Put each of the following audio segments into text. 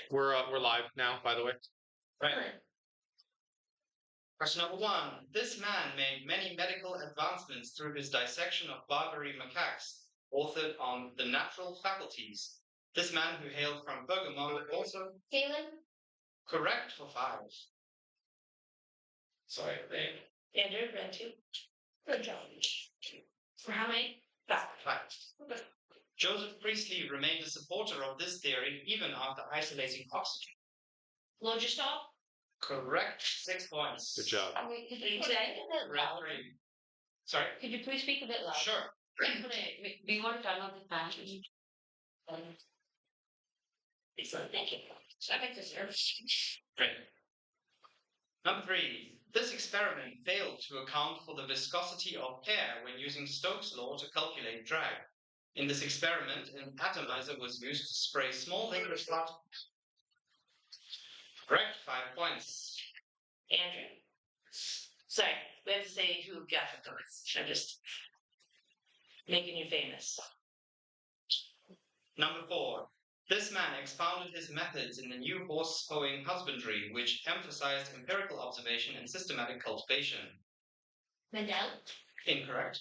We're live now, by the way. Right. Question number 1. This man made many medical advancements through his dissection of Barbary macaques, authored on the natural faculties. This man who hailed from Bergamo also... Galen? Correct for 5. Sorry, Andrew, red 2. Good job. For how many? 5. 5. Joseph Priestley remained a supporter of this theory even after isolating oxygen. Phlogiston? Correct. 6 points. Good job. Wait, could you say a bit Red loud? 3. Sorry? Could you please speak a bit louder? Sure. We want to talk about the fact. Thank you. I make this Great. Number 3. This experiment failed to account for the viscosity of air when using Stokes' law to calculate drag. In this experiment, an atomizer was used to spray small liquid particles. Correct. 5 points. Andrew? Sorry, we have to say who got the points. I'm just making you famous. Number 4. This man expounded his methods in the new horse-hoeing husbandry, which emphasized empirical observation and systematic cultivation. Mendel? Incorrect.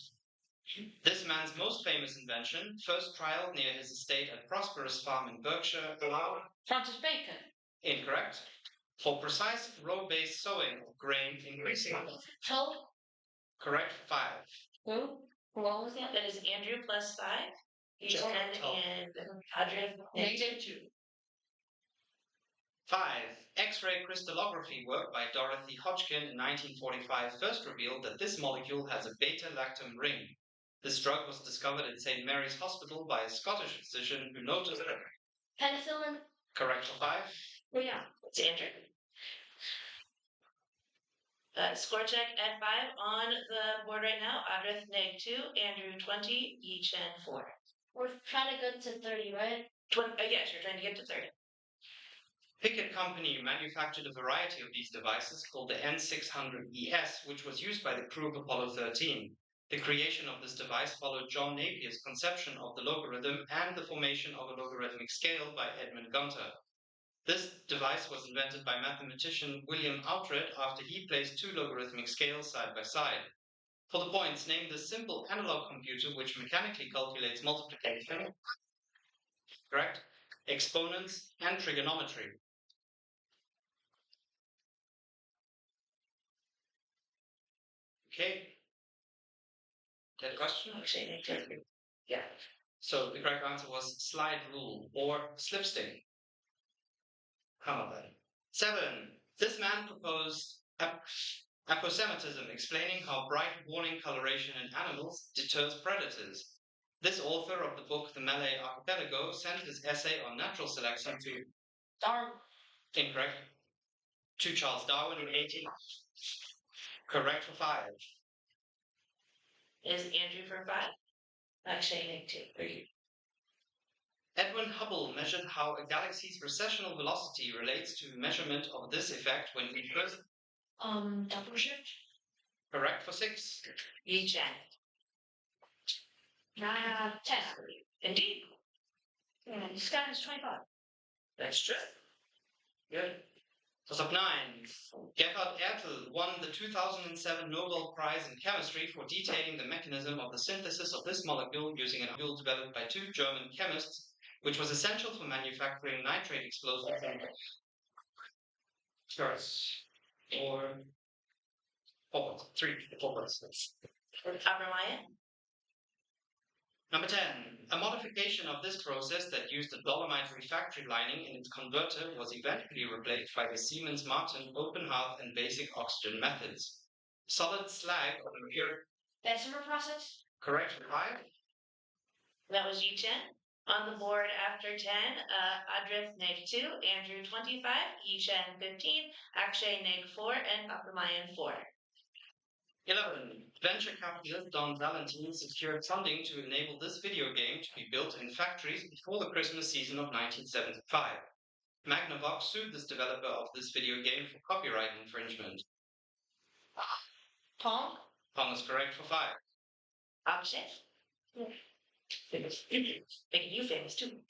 This man's most famous invention, first trialed near his estate at Prosperous Farm in Berkshire, allowed... Francis Bacon? Incorrect. For precise row-based sowing of grain increasing... Toad? Correct. 5. Who? What was that? That is Andrew plus 5. Each 10 and Adrian negative 2. 5. X-ray crystallography work by Dorothy Hodgkin in 1945 first revealed that this molecule has a beta-lactam ring. This drug was discovered at St. Mary's Hospital by a Scottish physician who noticed that... Penicillin? Correct for 5. Oh yeah, it's Andrew. Score check at 5 on the board right now. Adrith neg 2, Andrew 20, each and 4. We're trying to get to 30, right? Yes, you're trying to get to 30. Pickett Company manufactured a variety of these devices called the N600ES, which was used by the crew of Apollo 13. The creation of this device followed John Napier's conception of the logarithm and the formation of a logarithmic scale by Edmund Gunter. This device was invented by mathematician William Oughtred after he placed 2 logarithmic scales side by side. For the points, name the simple analog computer which mechanically calculates multiplication, correct, exponents, and trigonometry. Okay. Get a question? Yeah. So the correct answer was slide rule or slipstick. How about that? 7. This man proposed aposematism, explaining how bright warning coloration in animals deters predators. This author of the book The Malay Archipelago sent his essay on natural selection to... Darwin. Incorrect. To Charles Darwin in 18... Correct for 5. Is Andrew for 5? Actually, neg 2. Thank you. Edwin Hubble measured how a galaxy's recessional velocity relates to measurement of this effect when he first... Double shift? Correct for 6. Each end. 10. Indeed. This guy has 25. That's true. Good. Toss up 9. Gerhard Ertl won the 2007 Nobel Prize in Chemistry for detailing the mechanism of the synthesis of this molecule using a molecule developed by 2 German chemists, which was essential for manufacturing nitrate explosives and... Or... 4 points. Abrahamian? Number 10. A modification of this process that used a dolomite refractory lining in its converter was eventually replaced by the Siemens Martin open hearth and basic oxygen methods. Solid slag of the pure... Bessemer process? Correct for 5. That was U10. On the board after 10, Adrith neg 2, Andrew 25, Yishan 15, Akshay neg 4, and Abrahamian 4. 11. Venture capitalist Don Valentine secured funding to enable this video game to be built in factories before the Christmas season of 1975. Magnavox sued this developer of this video game for copyright infringement. Pong? Pong is correct for 5. Akshay? Making you famous too.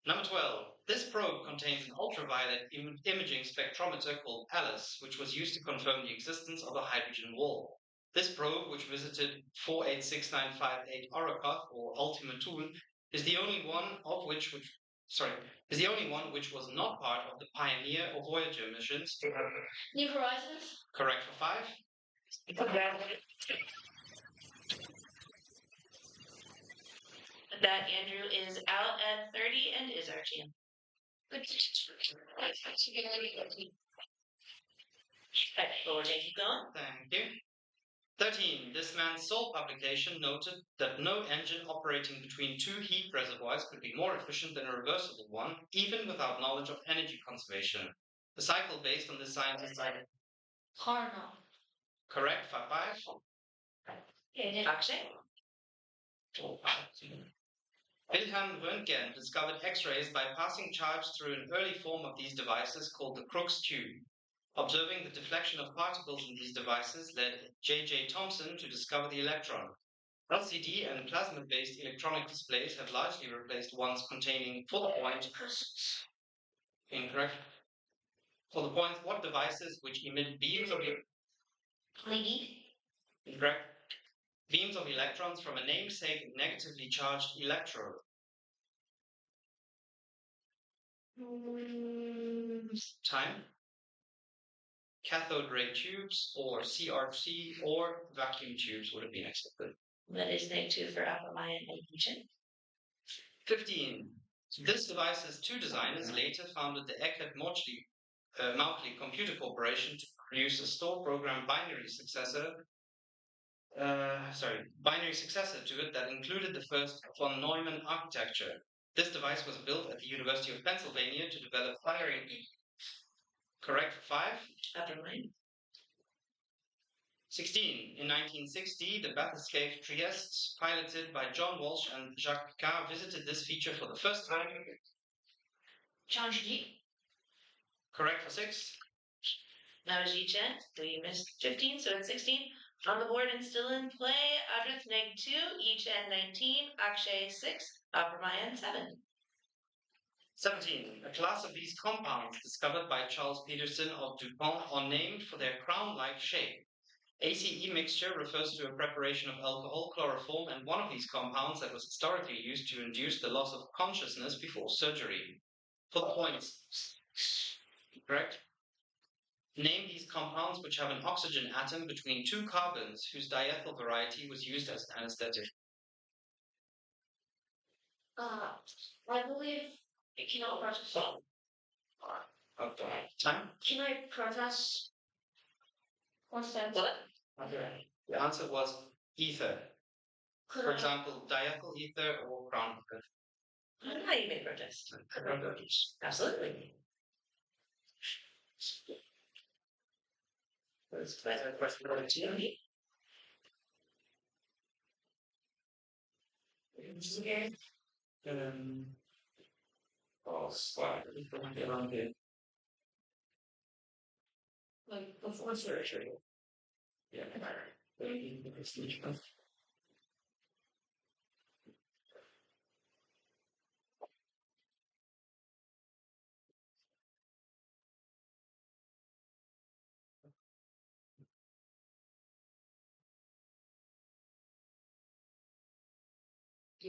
Number 12. This probe contains an ultraviolet imaging spectrometer called ALICE, which was used to confirm the existence of a hydrogen wall. This probe, which visited 486958 Arrokoth or Ultima Thule, is the only one which was not part of the Pioneer or Voyager missions. New Horizons. Correct for 5. That Andrew is out at 30 and is our team. Good. We'll keep going. Thank you. 13. This man's sole publication noted that no engine operating between two heat reservoirs could be more efficient than a reversible one, even without knowledge of energy conservation. The cycle based on this scientist's idea. Carnot. Correct for 5. Akshay. Wilhelm Röntgen discovered X-rays by passing charge through an early form of these devices called the Crookes tube. Observing the deflection of particles in these devices led J.J. Thomson to discover the electron. LCD and plasma-based electronic displays have largely replaced ones containing, for the point, incorrect. For the point, what devices which emit beams of LED. Incorrect. Beams of electrons from a namesake negatively charged electrode. Time. Cathode ray tubes or CRT or vacuum tubes would have been accepted. That is -2 for Alpha Mayan and Legion. 15. This device's two designers later founded the Eckert Mauchly Computer Corporation to produce a store program binary successor to it that included the first von Neumann architecture. This device was built at the University of Pennsylvania to develop firing. Correct for 5. Upper line. 16. In 1960, the bathyscaphe Trieste, piloted by John Walsh and Jacques Picard, visited this feature for the first time. John G. Correct for 6. That was Yichen. We missed 15, so it's 16. On the board and still in play, Adrith -2, Yichen 19, Akshay 6, Upper Mayan 7. 17. A class of these compounds discovered by Charles Peterson of DuPont are named for their crown-like shape. ACE mixture refers to a preparation of alcohol, chloroform, and one of these compounds that was historically used to induce the loss of consciousness before surgery. For the points. Correct? Name these compounds which have an oxygen atom between two carbons whose diethyl variety was used as anesthetic. I believe it cannot process. Okay. Time? Can I process? What's that? What? Okay. The answer was ether. For example, diethyl ether or crown ether. I don't know how you make protest. Absolutely. That's a question number 2. Slide. Like before surgery. Yeah. Give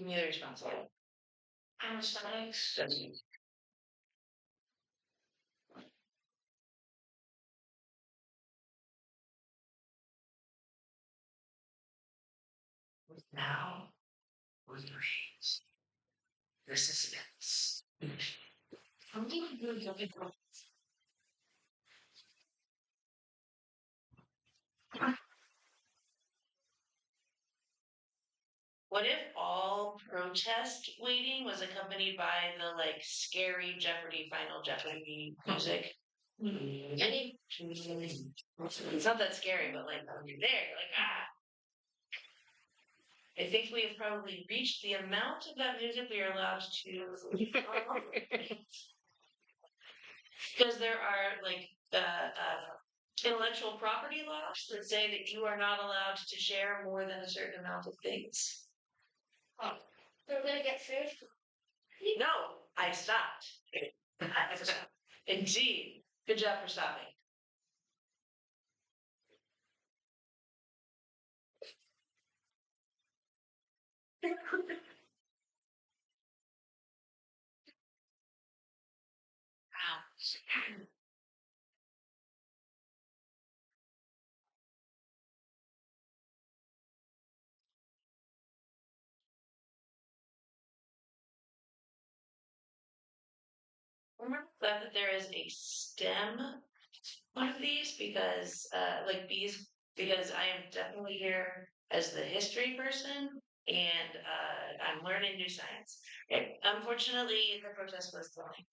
me the response. Anesthetics. Now, with dreams, the suspense. What if all protest waiting was accompanied by the like scary Jeopardy Final Jeopardy music? It's not that scary, but like when you're there, you're like ah. I think we have probably reached the amount of that music we are allowed to. Because there are like intellectual property laws that say that you are not allowed to share more than a certain amount of things. Oh, they're gonna get food? No, I stopped. Indeed. Good job for stopping. Remember that there is a STEM one of these because, like bees, because I am definitely here as the history person and I'm learning new science. Unfortunately, the protest was going.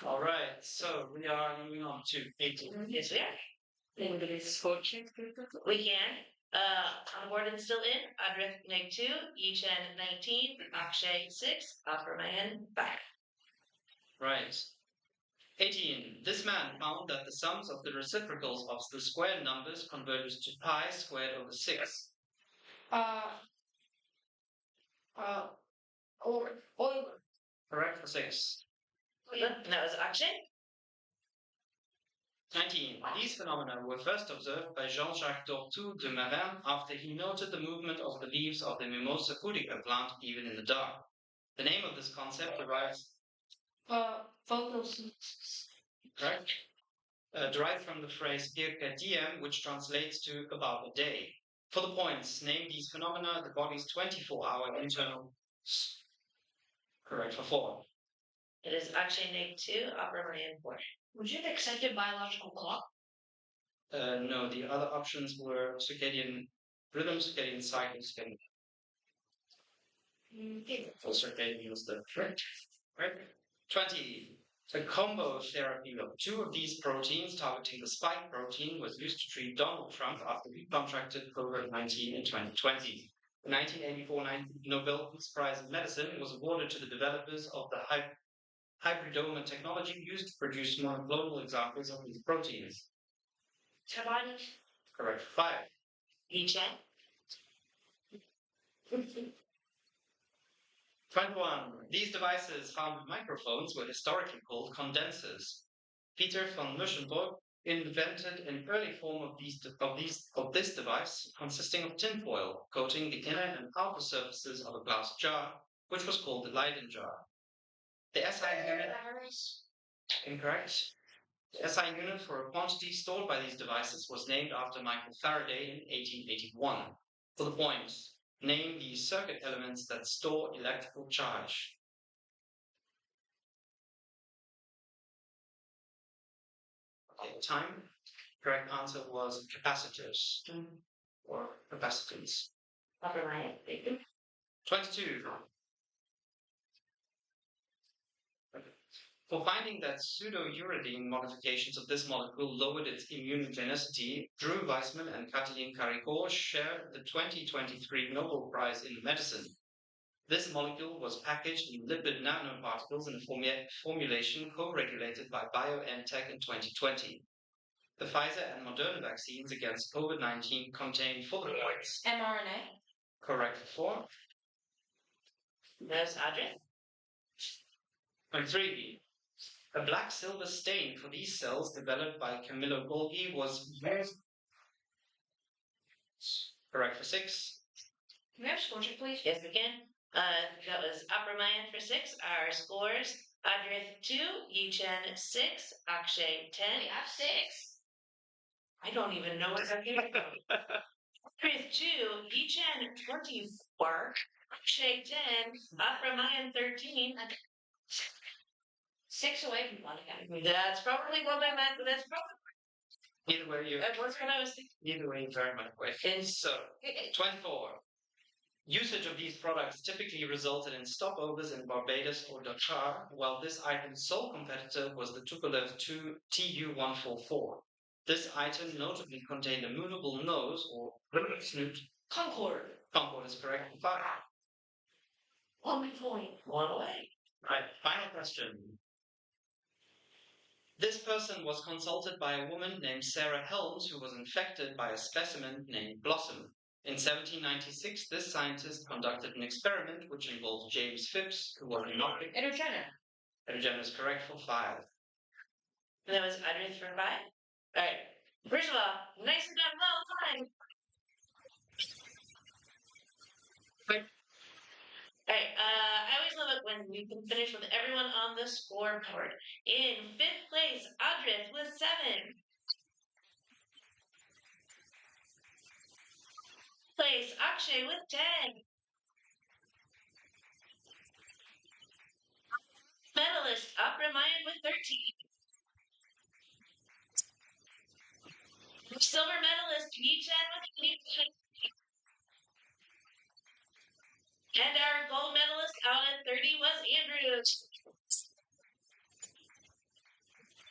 All right, so we are moving on to 18. Yes, we are. We can. On board and still in, Adrith neg 2, Yichen 19, Akshay 6, Aframayan 5. Right. 18. This man found that the sums of the reciprocals of the square numbers converges to pi squared over 6. Euler. Correct for 6. That was Akshay. 19. These phenomena were first observed by Jean-Jacques Tortu de Marin after he noted the movement of the leaves of the Mimosa pudica plant even in the dark. The name of this concept derives Photosynthesis. correct? Derived from the phrase circa diem, which translates to about a day. For the points, name these phenomena the body's 24-hour internal. Correct for 4. It is Akshay neg 2, Aframayan 4. Would you have accepted biological clock? No, the other options were circadian rhythm, circadian cycle, circadian. For circadian was the correct. Right. 20. A combo therapy of 2 of these proteins targeting the spike protein was used to treat Donald Trump after he contracted COVID-19 in 2020. The 1984 Nobel Peace Prize in Medicine was awarded to the developers of the hybridoma technology used to produce monoclonal examples of these proteins. Tabani. Correct. 5. Yichen. 21. These devices found in microphones were historically called condensers. Peter von Muschenbroek invented an early form of this device consisting of tinfoil coating the inner and outer surfaces of a glass jar, which was called the Leyden jar. The SI unit incorrect. The SI unit for a quantity stored by these devices was named after Michael Faraday in 1881. For the points, name the circuit elements that store electrical charge. Okay, time. Correct answer was capacitors or capacitance. 22. For finding that pseudouridine modifications of this molecule lowered its immunogenicity, Drew Weissman and Katalin Karikor shared the 2023 Nobel Prize in Medicine. This molecule was packaged in lipid nanoparticles in a formulation co-regulated by BioNTech in 2020. The Pfizer and Moderna vaccines against COVID-19 contain full points. mRNA. Correct for 4. There's Adrith. 23. A black-silver stain for these cells developed by Camillo Golgi was used. Correct for 6. Can we have scores, please? Yes, we can. That was Aframayan for 6. Our scores: Adrith 2, Yichen 6, Akshay 10. We have 6. I don't even know what that came from. Adrith 2, Yichen 24, Akshay 10, Aframayan 13. 6 away from Monica. That's probably what I meant. That's probably. Either way, you. That was what I was thinking. Either way, very much way. So, 24. Usage of these products typically resulted in stopovers in Barbados or Dakar, while this item's sole competitor was the Tupolev 2 Tu-144. This item notably contained a movable nose or snoot. Concord. Concord is correct. 5. 1 point. 1 away. Right, final question. This person was consulted by a woman named Sarah Helms who was infected by a specimen named Blossom. In 1796, this scientist conducted an experiment which involved James Phipps, who was an optic. Adrian is correct for 5. That was Adrith for 5. All right. First of all, nicely done, well timed. All right. I always love it when we can finish with everyone on the scoreboard. In 5th place, Adrith with 7. Place, Akshay with 10. Medalist, Abramayan with 13. Silver medalist, Yichen with 18. And our gold medalist out at 30 was Andrew.